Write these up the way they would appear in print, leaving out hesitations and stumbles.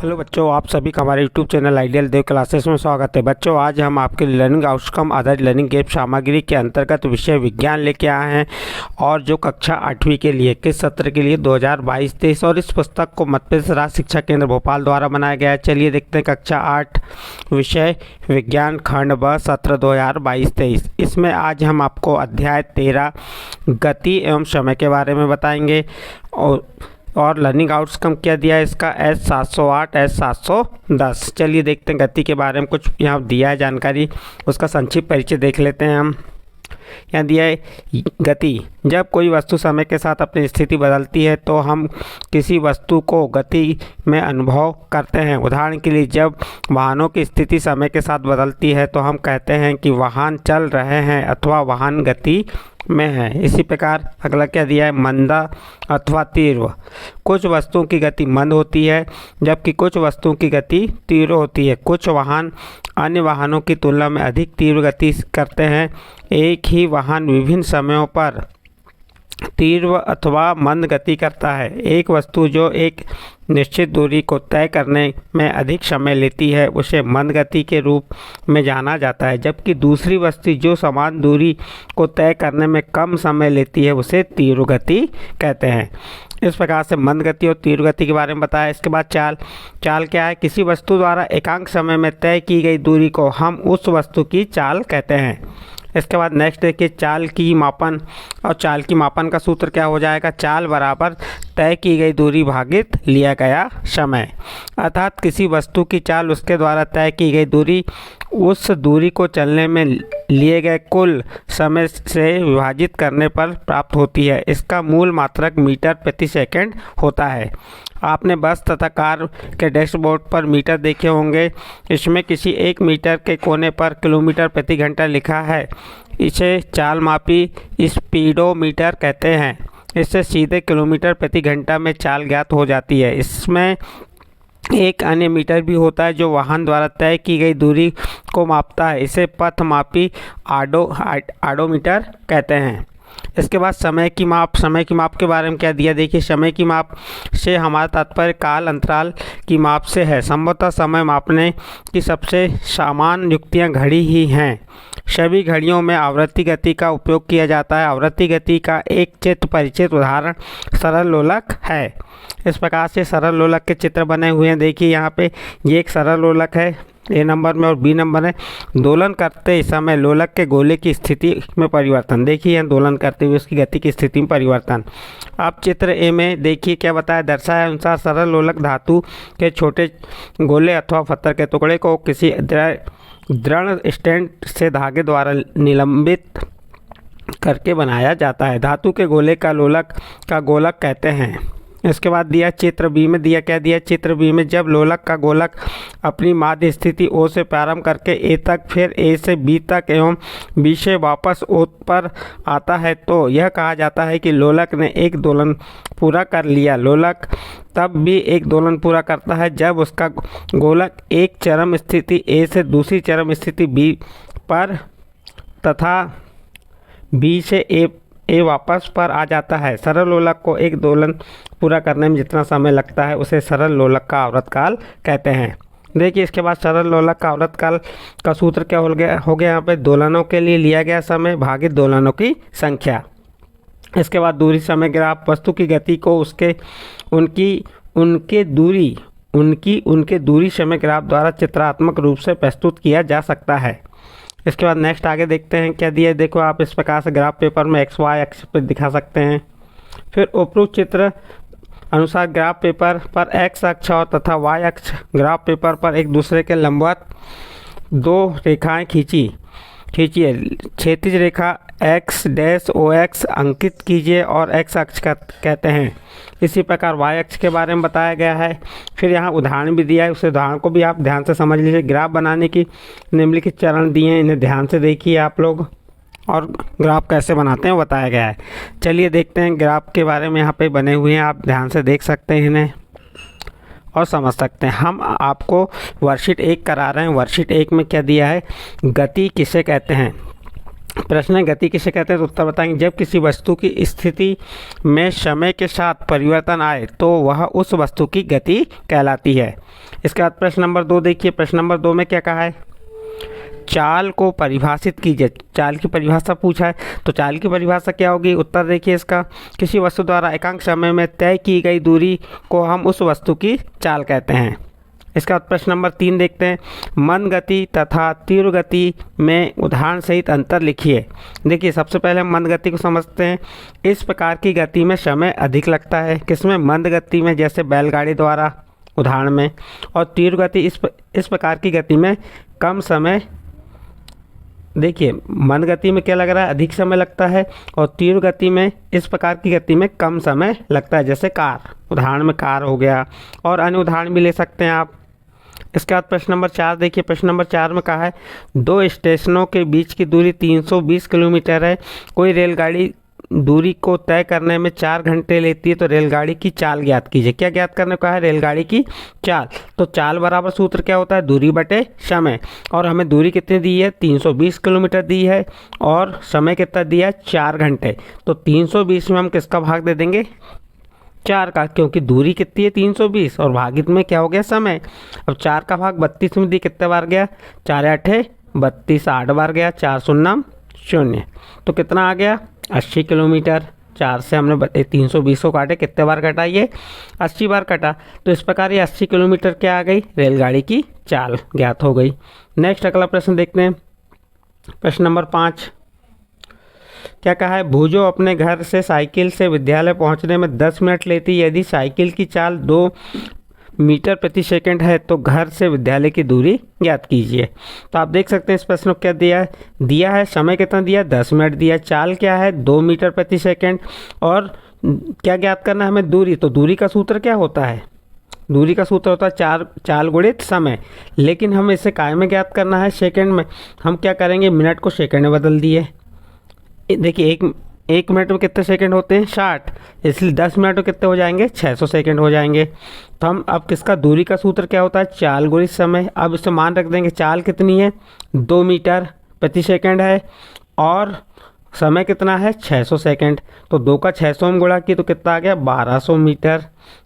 Hello बच्चों, आप सभी का हमारे यूट्यूब चैनल आइडियल देव क्लासेस में स्वागत है। बच्चों, आज हम आपके लर्निंग आउटकम आधारित लर्निंग गेम सामग्री के अंतर्गत विषय विज्ञान लेके आए हैं और जो कक्षा 8वीं के लिए किस सत्र के लिए 2022-23 और इस पुस्तक को मध्यप्रदेश राज्य शिक्षा केंद्र भोपाल द्वारा बनाया गया है। चलिए देखते हैं कक्षा 8 विषय विज्ञान खंड ब सत्र 2022-23। इसमें आज हम आपको अध्याय 13 गति एवं समय के बारे में बताएंगे और लर्निंग आउटकम क्या दिया है इसका S708 S710। चलिए देखते हैं गति के बारे में कुछ यहाँ दिया है जानकारी, उसका संक्षिप्त परिचय देख लेते हैं हम। यहाँ दिया है गति, जब कोई वस्तु समय के साथ अपनी स्थिति बदलती है तो हम किसी वस्तु को गति में अनुभव करते हैं। उदाहरण के लिए, जब वाहनों की स्थिति समय के साथ बदलती है तो हम कहते हैं कि वाहन चल रहे हैं अथवा वाहन गति में है। इसी प्रकार अगला क्या दिया है, मंदा अथवा तीव्र। कुछ वस्तुओं की गति मंद होती है जबकि कुछ वस्तुओं की गति तीव्र होती है। कुछ वाहन अन्य वाहनों की तुलना में अधिक तीव्र गति करते हैं। एक ही वाहन विभिन्न समयों पर तीव्र अथवा मंद गति करता है। एक वस्तु जो एक निश्चित दूरी को तय करने में अधिक समय लेती है उसे मंद गति के रूप में जाना जाता है, जबकि दूसरी वस्तु जो समान दूरी को तय करने में कम समय लेती है उसे तीव्र गति कहते हैं। इस प्रकार से मंद गति और तीव्र गति के बारे में बताया। इसके बाद चाल क्या है, किसी वस्तु द्वारा एकांक समय में तय की गई दूरी को हम उस वस्तु की चाल कहते हैं। इसके बाद नेक्स्ट देखिए, चाल की मापन। और चाल की मापन का सूत्र क्या हो जाएगा, चाल बराबर तय की गई दूरी भागित लिया गया समय। अर्थात किसी वस्तु की चाल उसके द्वारा तय की गई दूरी उस दूरी को चलने में लिए गए कुल समय से विभाजित करने पर प्राप्त होती है। इसका मूल मात्रक मीटर प्रति सेकंड होता है। आपने बस तथा कार के डैशबोर्ड पर मीटर देखे होंगे। इसमें किसी एक मीटर के कोने पर किलोमीटर प्रति घंटा लिखा है। इसे चाल मापी स्पीडोमीटर कहते हैं। इससे सीधे किलोमीटर प्रति घंटा में चाल ज्ञात हो जाती है। इसमें एक अन्य मीटर भी होता है जो वाहन द्वारा तय की गई दूरी को मापता है। इसे पथ मापी आडोमीटर कहते हैं। इसके बाद समय की माप के बारे में क्या दिया, देखिए समय की माप से हमारा तात्पर्य काल अंतराल की माप से है। संभवतः समय मापने की सबसे सामान्य युक्तियां घड़ी ही हैं। सभी घड़ियों में आवृत्ति गति का उपयोग किया जाता है। आवृत्ति गति का एक चित्र परिचित उदाहरण सरल लोलक है। इस प्रकार से सरल लोलक के चित्र बने हुए हैं। देखिए यहाँ पे ये एक सरल लोलक है ए नंबर में और बी नंबर है। दोलन करते समय लोलक के गोले की स्थिति में परिवर्तन। देखिए यहाँ दोलन करते हुए उसकी गति की स्थिति में परिवर्तन। अब चित्र ए में देखिए क्या बताया, दर्शाया अनुसार सरल लोलक धातु के छोटे गोले अथवा पत्थर के टुकड़े को किसी दृढ़ स्टैंड से धागे द्वारा निलंबित करके बनाया जाता है। धातु के गोले का लोलक का गोलक कहते हैं। इसके बाद दिया चित्र बी में, क्या दिया चित्र बी में, जब लोलक का गोलक अपनी माध्य स्थिति ओ से प्रारंभ करके ए तक फिर ए से बी तक एवं बी से वापस ओ पर आता है तो यह कहा जाता है कि लोलक ने एक दोलन पूरा कर लिया। लोलक तब भी एक दोलन पूरा करता है जब उसका गोलक एक चरम स्थिति ए से दूसरी चरम स्थिति बी पर तथा बी से ए वापस पर आ जाता है। सरल लोलक को एक दोलन पूरा करने में जितना समय लगता है उसे सरल लोलक का आवर्तकाल कहते हैं। देखिए इसके बाद सरल लोलक का आवर्तकाल का सूत्र क्या हो गया यहाँ पे, दोलनों के लिए लिया गया समय भागित दोलनों की संख्या। इसके बाद दूरी समय ग्राफ, वस्तु की गति को उनके दूरी समय ग्राफ द्वारा चित्रात्मक रूप से प्रस्तुत किया जा सकता है। इसके बाद नेक्स्ट आगे देखते हैं क्या दिया है। देखो आप इस प्रकार से ग्राफ पेपर में एक्स वाई अक्ष पर दिखा सकते हैं। फिर उपरोक्त चित्र अनुसार ग्राफ पेपर पर एक्स अक्ष और तथा वाई अक्ष ग्राफ पेपर पर एक दूसरे के लंबवत दो रेखाएं खींचिए। क्षैतिज रेखा एक्स डैश ओ एक्स अंकित कीजिए और एक्स अक्ष कहते हैं। इसी प्रकार वाई अक्ष के बारे में बताया गया है। फिर यहाँ उदाहरण भी दिया है, उस उदाहरण को भी आप ध्यान से समझ लीजिए। ग्राफ बनाने की निम्नलिखित चरण दिए हैं, इन्हें ध्यान से देखिए आप लोग और ग्राफ कैसे बनाते हैं बताया गया है। चलिए देखते हैं ग्राफ के बारे में, यहाँ पे बने हुए हैं, आप ध्यान से देख सकते हैं इन्हें और समझ सकते हैं। हम आपको वर्कशीट 1 करा रहे हैं। वर्कशीट 1 में क्या दिया है, गति किसे कहते हैं। प्रश्न है गति किसे कहते हैं, तो उत्तर बताएंगे जब किसी वस्तु की स्थिति में समय के साथ परिवर्तन आए तो वह उस वस्तु की गति कहलाती है। इसके बाद प्रश्न नंबर 2 देखिए। प्रश्न नंबर 2 में क्या कहा है, चाल को परिभाषित कीजिए। चाल की परिभाषा पूछा है, तो चाल की परिभाषा क्या होगी, उत्तर देखिए इसका, किसी वस्तु द्वारा एकांक समय में तय की गई दूरी को हम उस वस्तु की चाल कहते हैं। इसके बाद प्रश्न नंबर 3 देखते हैं, मंद गति तथा तीव्र गति में उदाहरण सहित अंतर लिखिए। देखिए सबसे पहले हम मंद गति को समझते हैं। इस प्रकार की गति में समय अधिक लगता है, किसमें, मंद गति में, जैसे बैलगाड़ी द्वारा उदाहरण में। और तीव्र गति इस प्रकार की गति में कम समय, देखिए मंद गति में क्या लग रहा है, अधिक समय लगता है, और तीव्र गति में इस प्रकार की गति में कम समय लगता है, जैसे कार, उदाहरण में कार हो गया, और अन्य उदाहरण भी ले सकते हैं आप। इसके बाद प्रश्न नंबर 4 देखिए। प्रश्न नंबर 4 में कहा है, दो स्टेशनों के बीच की दूरी 320 किलोमीटर है, कोई रेलगाड़ी दूरी को तय करने में 4 घंटे लेती है, तो रेलगाड़ी की चाल ज्ञात कीजिए। क्या ज्ञात करने को है, रेलगाड़ी की चाल। तो चाल बराबर सूत्र क्या होता है, दूरी बटे समय, और हमें दूरी कितनी दी है, 320 किलोमीटर दी है, और समय कितना दिया है, 4 घंटे। तो 320 में हम किसका भाग दे देंगे, 4 का, क्योंकि दूरी कितनी है 320 और भागित में क्या हो गया, समय। अब 4 का भाग 32 में दी, कितने बार गया, 4 8 32, 8 बार गया, 4 0 0, तो कितना आ गया, 80 किलोमीटर। 4 से हमने 320 को काटे, कितने बार कटा, ये 80 बार कटा। तो इस प्रकार ये 80 किलोमीटर क्या आ गई, रेलगाड़ी की चाल ज्ञात हो गई। नेक्स्ट अगला प्रश्न देखते हैं। प्रश्न नंबर 5 क्या कहा है, भूजो अपने घर से साइकिल से विद्यालय पहुंचने में 10 मिनट लेती, यदि साइकिल की चाल 2 मीटर प्रति सेकंड है तो घर से विद्यालय की दूरी ज्ञात कीजिए। तो आप देख सकते हैं इस प्रश्न को क्या दिया है समय कितना दिया, 10 मिनट दिया, चाल क्या है 2 मीटर प्रति सेकंड, और क्या ज्ञात करना है हमें, दूरी। तो दूरी का सूत्र क्या होता है, दूरी का सूत्र होता है चाल गुणित समय, लेकिन हमें इसे काय में ज्ञात करना है, सेकंड में। हम क्या करेंगे, मिनट को सेकंड में बदल दिए। देखिए एक मिनट में कितने सेकंड होते हैं, 60, इसलिए 10 मिनट में कितने हो जाएंगे, 600 सेकंड हो जाएंगे। तो हम अब किसका, दूरी का सूत्र क्या होता है, चाल गुणित समय। अब इसे मान रख देंगे, चाल कितनी है 2 मीटर प्रति सेकंड है, और समय कितना है 600 सेकंड। तो 2 का 600 में गुणा किया तो कितना आ गया, 1200 मीटर।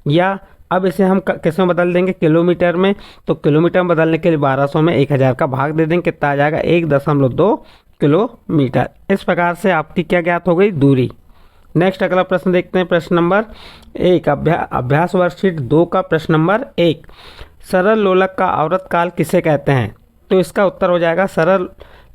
या अब इसे हम किस में बदल देंगे, किलोमीटर में। तो किलोमीटर में बदलने के लिए 1200 में 1000 का भाग दे देंगे, कितना आ जाएगा, 1.2 किलोमीटर। इस प्रकार से आपकी क्या ज्ञात हो गई, दूरी। नेक्स्ट अगला प्रश्न देखते हैं। प्रश्न नंबर 1 अभ्यास वर्कशीट 2 का प्रश्न नंबर 1, सरल लोलक का आवर्तकाल किसे कहते हैं। तो इसका उत्तर हो जाएगा, सरल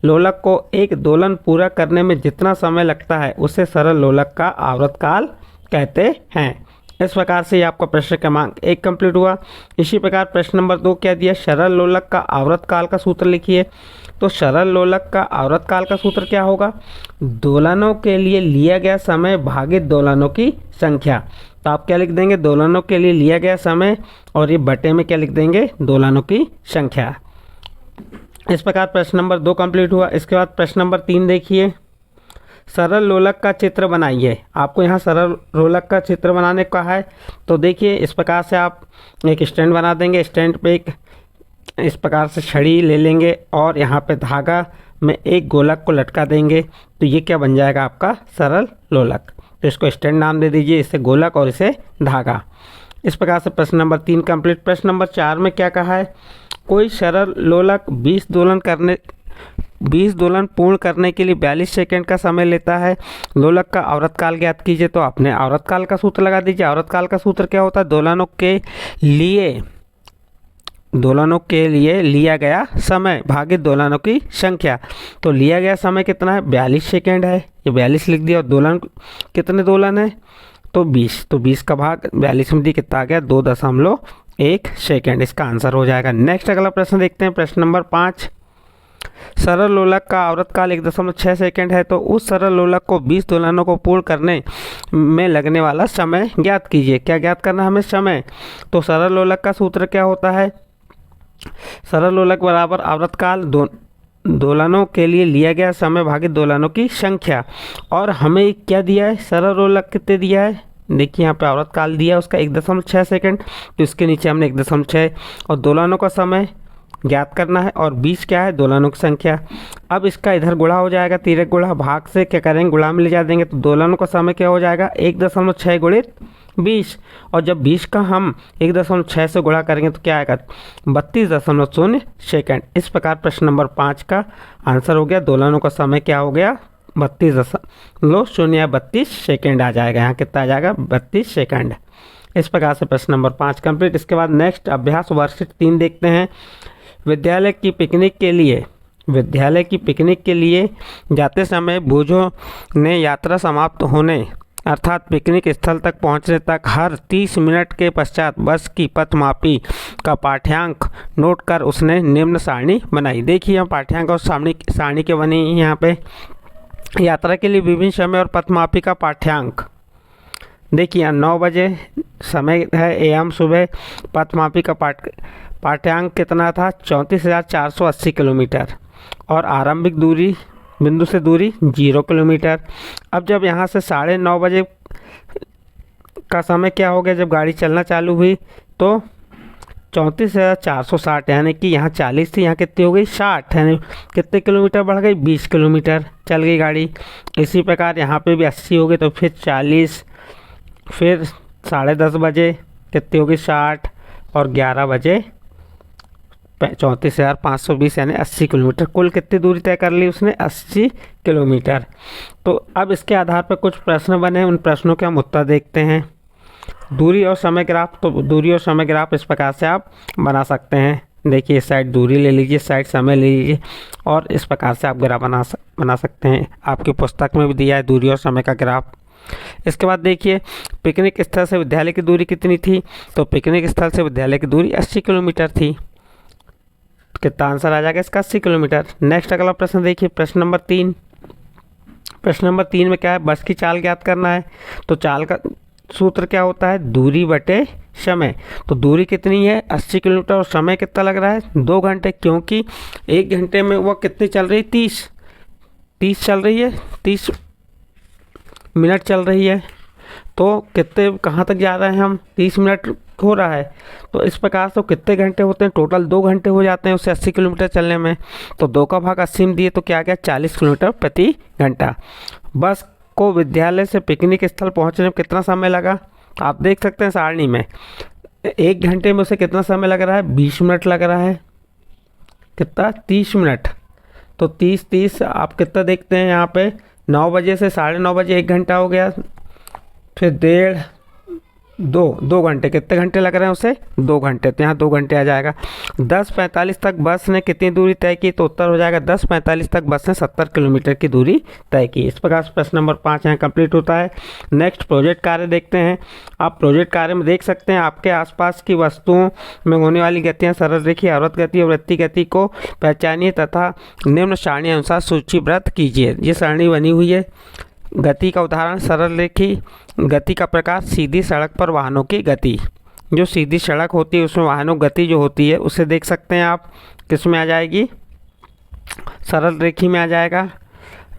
लोलक को एक दोलन पूरा करने में जितना समय लगता है उसे सरल लोलक का आवर्तकाल कहते हैं। इस प्रकार से आपका प्रश्न क्रमांक 1 कंप्लीट हुआ। इसी प्रकार प्रश्न नंबर 2 क्या दिया, सरल लोलक का आवर्तकाल का सूत्र लिखिए। तो सरल लोलक का आवर्तकाल का सूत्र क्या होगा, दोलनों के लिए लिया गया समय भागित दोलनों की संख्या। तो आप क्या लिख देंगे, दोलनों के लिए लिया गया समय, और ये बटे में क्या लिख देंगे, दोलनों की संख्या। इस प्रकार प्रश्न नंबर 2 कंप्लीट हुआ। इसके बाद प्रश्न नंबर 3 देखिए, सरल लोलक का चित्र बनाइए। आपको यहाँ सरल लोलक का चित्र बनाने को कहा है। तो देखिए इस प्रकार से आप एक स्टैंड बना देंगे, स्टैंड पे एक इस प्रकार से छड़ी ले लेंगे, और यहाँ पे धागा में एक गोलक को लटका देंगे। तो ये क्या बन जाएगा, आपका सरल लोलक। तो इसको स्टैंड नाम दे दीजिए, इसे गोलक और इसे धागा। इस प्रकार से प्रश्न नंबर 3 कंप्लीट। प्रश्न नंबर 4 में क्या कहा है, कोई सरल लोलक 20 दोलन पूर्ण करने के लिए 42 सेकंड का समय लेता है, लोलक का आवर्तकाल ज्ञात कीजिए। तो आपने आवर्तकाल का सूत्र लगा दीजिए। आवर्तकाल का सूत्र क्या होता है, दोलनों के लिए लिया गया समय भागित दोलनों की संख्या। तो लिया गया समय कितना है, 42 सेकंड है, ये 42 लिख दिया। और दोलन कितने दोलन है, तो 20, तो 20 का भाग 42 में दी, कितना आ गया, 2.1 सेकंड। इसका आंसर हो जाएगा। नेक्स्ट अगला प्रश्न देखते हैं। प्रश्न नंबर 5, सरल लोलक का आवर्तकाल 1.6 सेकंड है, तो उस सरल लोलक को 20 दोलनों को पूर्ण करने में लगने वाला समय ज्ञात कीजिए। क्या ज्ञात करना हमें, समय। तो सरल लोलक का सूत्र क्या होता है, सरल लोलक बराबर आवर्तकाल दोलनों के लिए लिया गया समय भागित दोलनों की संख्या। और हमें क्या दिया है, सरल लोलक कितने दिया है, देखिए यहाँ पे आवर्तकाल दिया है उसका 1.6 सेकंड, तो इसके नीचे हमने 1.6, और दोलनों का समय ज्ञात करना है और 20 क्या है, दोलनों की संख्या। अब इसका इधर गुणा हो जाएगा, तिर्यक गुणा, भाग से क्या करेंगे, गुणा में ले जा देंगे, तो दोलनों का समय क्या हो जाएगा, 1.6 गुणित 20। और जब 20 का हम 1.6 से गुणा करेंगे तो क्या आएगा, 32.0 सेकेंड। इस प्रकार प्रश्न नंबर 5 का आंसर हो गया, दोलनों का समय क्या हो गया, 32.032 सेकेंड आ जाएगा। यहाँ कितना आ जाएगा, 32 सेकेंड। इस प्रकार से प्रश्न नंबर 5 कंप्लीट। इसके बाद नेक्स्ट अभ्यास वर्कशीट 3 देखते हैं। विद्यालय की पिकनिक के लिए जाते समय बूझों ने यात्रा समाप्त होने अर्थात पिकनिक स्थल तक पहुंचने तक हर 30 मिनट के पश्चात बस की पथमापी का पाठ्यांक नोट कर उसने निम्न सारणी बनाई। देखिए हम पाठ्यांक और सारणी के बनी यहाँ पे। यात्रा के लिए विभिन्न समय और पथमापी का पाठ्यांक। देखिए 9 बजे समय है एम सुबह, पथमापी का पाठ्यांक कितना था, 34,480 किलोमीटर और आरंभिक दूरी बिंदु से दूरी 0 किलोमीटर। अब जब यहाँ से 9:30 बजे का समय क्या हो गया, जब गाड़ी चलना चालू हुई तो 34,460 यानी कि यहाँ 40 थी, यहाँ कितनी हो गई 60, यानी कितने किलोमीटर बढ़ गई, 20 किलोमीटर चल गई गाड़ी। इसी प्रकार यहाँ पे भी 80 हो गई, तो फिर 40, फिर 10:30 बजे कितनी हो गई 60 और 11 बजे 34,520 यानी 80 किलोमीटर। कुल कितनी दूरी तय कर ली उसने, 80 किलोमीटर। तो अब इसके आधार पर कुछ प्रश्न बने, उन प्रश्नों के हम उत्तर देखते हैं। दूरी और समय ग्राफ, तो दूरी और समय ग्राफ इस प्रकार से आप बना सकते हैं। देखिए इस साइड दूरी ले लीजिए, साइड समय ले लीजिए और इस प्रकार से आप ग्राफ बना सकते हैं। आपकी पुस्तक में भी दिया है दूरी और समय का ग्राफ। इसके बाद देखिए पिकनिक स्थल से विद्यालय की दूरी कितनी थी, तो पिकनिक स्थल से विद्यालय की दूरी 80 किलोमीटर थी। कितना आंसर आ जाएगा इसका, 80 किलोमीटर। नेक्स्ट अगला प्रश्न देखिए, प्रश्न नंबर 3। प्रश्न नंबर 3 में क्या है, बस की चाल ज्ञात करना है। तो चाल का सूत्र क्या होता है, दूरी बटे समय। तो दूरी कितनी है 80 किलोमीटर और समय कितना लग रहा है 2 घंटे, क्योंकि 1 घंटे में वो कितनी चल रही है 30 चल रही है, 30 मिनट चल रही है। तो कितने कहाँ तक जा रहे हैं हम, 30 मिनट हो रहा है। तो इस प्रकार से कितने घंटे होते हैं, टोटल 2 घंटे हो जाते हैं उसे 80 किलोमीटर चलने में। तो 2 का भाग 80 में दिए तो क्या आ गया 40 किलोमीटर प्रति घंटा। बस को विद्यालय से पिकनिक स्थल पहुंचने में कितना समय लगा, आप देख सकते हैं सारणी में 1 घंटे में उसे कितना समय लग रहा है, 20 मिनट लग रहा है। कितना 30 मिनट, तो 30 आप कितना देखते हैं यहाँ पे, 9 बजे से 9:30 बजे 1 घंटा हो गया, फिर 1.5 2 घंटे, कितने घंटे लग रहे हैं उसे 2 घंटे, तो यहाँ 2 घंटे आ जाएगा। 10:45 तक बस ने कितनी दूरी तय की, तो उत्तर हो जाएगा 10:45 तक बस ने 70 किलोमीटर की दूरी तय की। इस प्रकार से प्रश्न नंबर 5 यहाँ कंप्लीट होता है। नेक्स्ट प्रोजेक्ट कार्य देखते हैं। आप प्रोजेक्ट कार्य में देख सकते हैं आपके आसपास की वस्तुओं में होने वाली गतियाँ सरल रेखी, अवरत गति और वृत्तीय गति को पहचानिए तथा निम्न सारणी अनुसार सूचीबद्ध कीजिए। ये सारणी बनी हुई है। गति का उदाहरण सरल रेखी, गति का प्रकार सीधी सड़क पर वाहनों की गति। जो सीधी सड़क होती है उसमें वाहनों की गति जो होती है उसे देख सकते हैं आप, किस में आ जाएगी, सरल रेखी में आ जाएगा।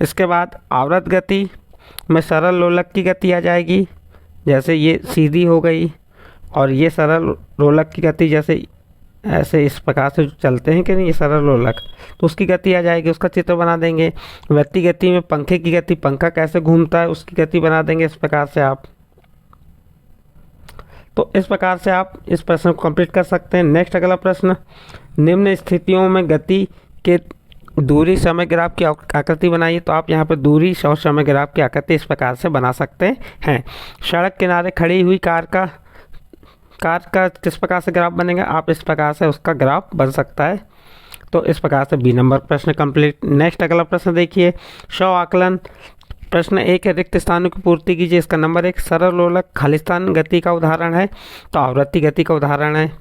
इसके बाद आवृत गति में सरल लोलक की गति आ जाएगी, जैसे ये सीधी हो गई, और ये सरल लोलक की गति जैसे ऐसे इस प्रकार से चलते हैं कि नहीं, ये सरल लोलक, तो उसकी गति आ जाएगी, उसका चित्र बना देंगे। वृत्तीय गति में पंखे की गति, पंखा कैसे घूमता है उसकी गति बना देंगे इस प्रकार से आप। तो इस प्रकार से आप इस प्रश्न को कंप्लीट कर सकते हैं। नेक्स्ट अगला प्रश्न, निम्न स्थितियों में गति के दूरी समय ग्राफ की आकृति बनाइए। तो आप यहाँ पर दूरी और समय ग्राफ की आकृति इस प्रकार से बना सकते हैं। सड़क किनारे खड़ी हुई कार का किस प्रकार से ग्राफ बनेगा, आप इस प्रकार से उसका ग्राफ बन सकता है। तो इस प्रकार से 2 नंबर प्रश्न कंप्लीट। नेक्स्ट अगला प्रश्न देखिए, 100 आकलन। प्रश्न 1 है, रिक्त स्थानों की पूर्ति कीजिए। इसका नंबर 1 सरल लोलक खालिस्तान गति का उदाहरण है, तो आवृत्ति गति का उदाहरण है।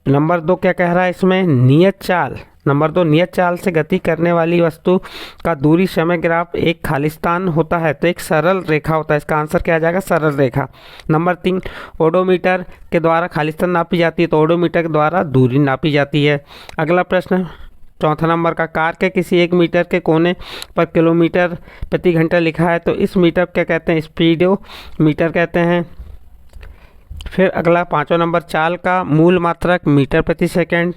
नंबर 2 क्या कह रहा है इसमें, नियत चाल। नंबर 2 नियत चाल से गति करने वाली वस्तु का दूरी समय ग्राफ एक खालिस्तान होता है, तो एक सरल रेखा होता है। इसका आंसर क्या आ जाएगा, सरल रेखा। नंबर 3 ओडोमीटर के द्वारा खालिस्तान नापी जाती है, तो ओडोमीटर के द्वारा दूरी नापी जाती है। अगला प्रश्न 4 नंबर का, कार के किसी 1 मीटर के कोने पर किलोमीटर प्रति घंटा लिखा है, तो इस मीटर क्या कहते हैं, स्पीडोमीटर कहते हैं। फिर अगला 5वां नंबर, चाल का मूल मात्रक मीटर प्रति सेकंड।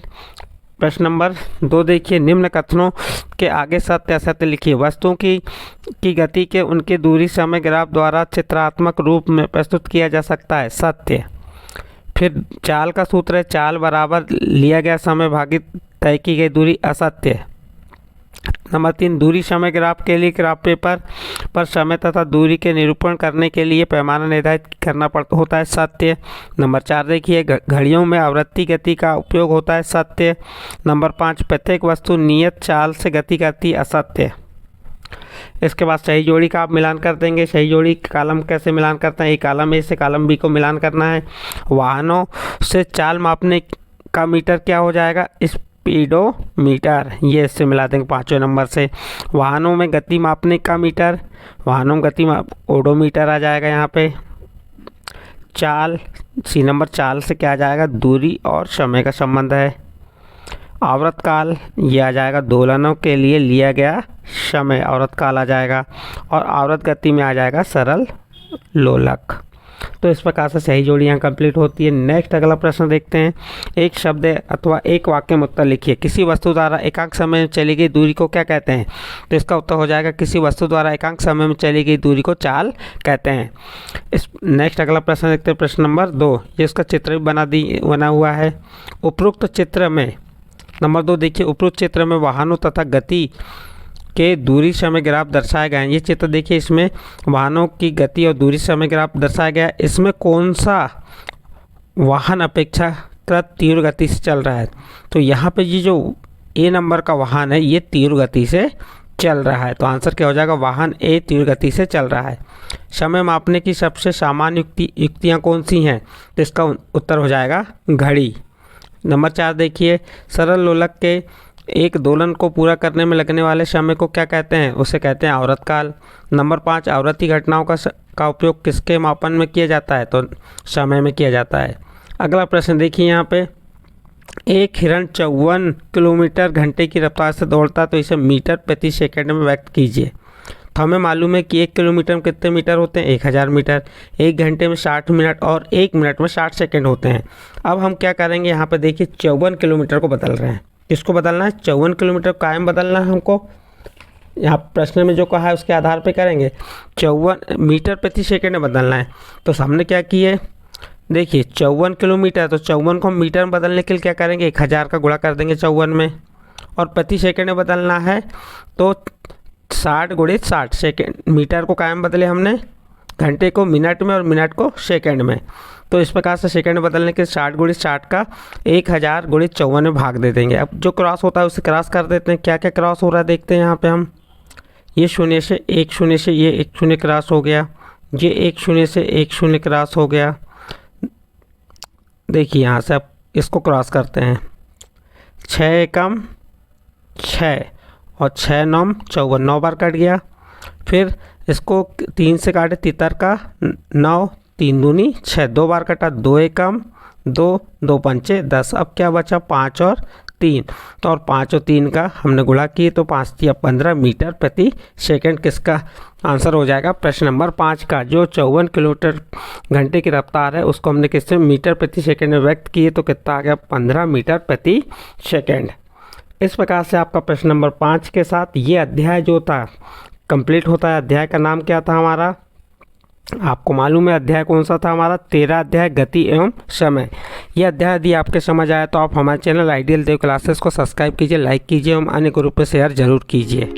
प्रश्न नंबर 2 देखिए, निम्न कथनों के आगे सत्य असत्य लिखिए। वस्तुओं की गति के उनके दूरी समय ग्राफ द्वारा चित्रात्मक रूप में प्रस्तुत किया जा सकता है, सत्य। फिर चाल का सूत्र है, चाल बराबर लिया गया समय भागित तय की गई दूरी, असत्य। नंबर 3, दूरी समय ग्राफ के लिए ग्राफ पेपर पर समय तथा दूरी के निरूपण करने के लिए पैमाना निर्धारित करना पड़ता होता है, सत्य। नंबर 4 देखिए, घड़ियों में आवृत्ति गति का उपयोग होता है, सत्य। नंबर 5, प्रत्येक वस्तु नियत चाल से गति करती, असत्य। इसके बाद सही जोड़ी का आप मिलान कर देंगे। सही जोड़ी कॉलम कैसे मिलान करते हैं, एक कॉलम ए से कॉलम बी को मिलान करना है। वाहनों से चाल मापने का मीटर क्या हो जाएगा, स्पीडोमीटर, ये इससे मिला देंगे 5वें नंबर से। वाहनों में गति मापने का मीटर, वाहनों में गति ओडोमीटर आ जाएगा यहाँ पे। चाल, सी नंबर, चाल से क्या आ जाएगा, दूरी और समय का संबंध है। आवर्तकाल, ये आ जाएगा दोलनों के लिए लिया गया समय, आवर्तकाल आ जाएगा। और आवर्त गति में आ जाएगा सरल लोलक। तो इस प्रकार से सही जोड़ी यहाँ कंप्लीट होती है। नेक्स्ट अगला प्रश्न देखते हैं। एक शब्द अथवा एक वाक्य में उत्तर लिखिए। किसी वस्तु द्वारा एकांक समय में चली गई दूरी को क्या कहते हैं, तो इसका उत्तर हो जाएगा किसी वस्तु द्वारा एकांक समय में चली गई दूरी को चाल कहते हैं। इस नेक्स्ट अगला प्रश्न देखते हैं, प्रश्न नंबर 2। ये इसका चित्र भी बना हुआ है। उपरोक्त चित्र में, नंबर 2 देखिए, उपरोक्त चित्र में वाहनों तथा गति के दूरी समय ग्राफ दर्शाए गए हैं। ये चित्र देखिए, इसमें वाहनों की गति और दूरी समय ग्राफ दर्शाया गया है। इसमें कौन सा वाहन अपेक्षाकृत तीव्र गति से चल रहा है, तो यहाँ पे ये जो ए नंबर का वाहन है ये तीव्र गति से चल रहा है। तो आंसर क्या हो जाएगा, वाहन ए तीव्र गति से चल रहा है। समय मापने की सबसे सामान्य युक्तियाँ कौन सी हैं, तो इसका उत्तर हो जाएगा घड़ी। नंबर 4 देखिए, सरल लोलक के एक दोलन को पूरा करने में लगने वाले समय को क्या कहते हैं, उसे कहते हैं आवर्तकाल। नंबर 5, आवृत्ति घटनाओं का उपयोग किसके मापन में किया जाता है, तो समय में किया जाता है। अगला प्रश्न देखिए यहाँ पे, एक हिरण 54 किलोमीटर घंटे की रफ्तार से दौड़ता है, तो इसे मीटर प्रति सेकंड में व्यक्त कीजिए। तो हमें मालूम है कि 1 किलोमीटर में कितने मीटर होते हैं, 1000 मीटर। 1 घंटे में 60 मिनट और 1 मिनट में 60 सेकंड होते हैं। अब हम क्या करेंगे, यहाँ पे देखिए 54 किलोमीटर को बदल रहे हैं। किसको बदलना है, 54 किलोमीटर कायम बदलना है हमको। यहाँ प्रश्न में जो कहा है उसके आधार पे करेंगे। 54 मीटर प्रति सेकंड में बदलना है। तो हमने क्या किए, देखिए 54 किलोमीटर, तो 54 को हम मीटर में बदलने के लिए क्या करेंगे, 1000 का गुणा कर देंगे 54 में। और प्रति सेकंड में बदलना है तो 60 गुणित 60 सेकंड। मीटर को कायम बदले हमने, घंटे को मिनट में और मिनट को सेकंड में। तो इस प्रकार से सेकंड बदलने के 60 गुणित 60 का 1000 गुणित 54 में भाग दे देंगे। अब जो क्रॉस होता है उसे क्रॉस कर देते हैं। क्या क्या क्रॉस हो रहा है देखते हैं यहाँ पे हम। ये 0 से 1 0 से ये 1 0 क्रॉस हो गया, ये 1 0 से 1 0 क्रॉस हो गया। देखिए यहाँ से अब इसको क्रॉस करते हैं, 6 एकम 6 और 6 9 54, 9 बार कट गया। फिर इसको 3 से काटे, तितर का 9, 3 दूनी 6, 2 बार कटा, 2 एकम 2, 2 पंचे 10। अब क्या बचा, 5 और 3। तो और 5 और 3 का हमने गुणा किए तो 5 3 15 मीटर प्रति सेकंड किसका आंसर हो जाएगा, प्रश्न नंबर 5 का। जो 54 किलोमीटर घंटे की रफ्तार है उसको हमने किससे मीटर प्रति सेकंड में व्यक्त किए तो कितना आ गया, 15 मीटर प्रति सेकंड। इस प्रकार से आपका प्रश्न नंबर 5 के साथ ये अध्याय जो था कंप्लीट होता है। अध्याय का नाम क्या था हमारा, आपको मालूम है अध्याय कौन सा था हमारा, 13 अध्याय गति एवं समय। ये अध्याय यदि आपके समझ आया तो आप हमारे चैनल आइडियल देव क्लासेस को सब्सक्राइब कीजिए, लाइक कीजिए एवं अन्य ग्रुप पर शेयर जरूर कीजिए।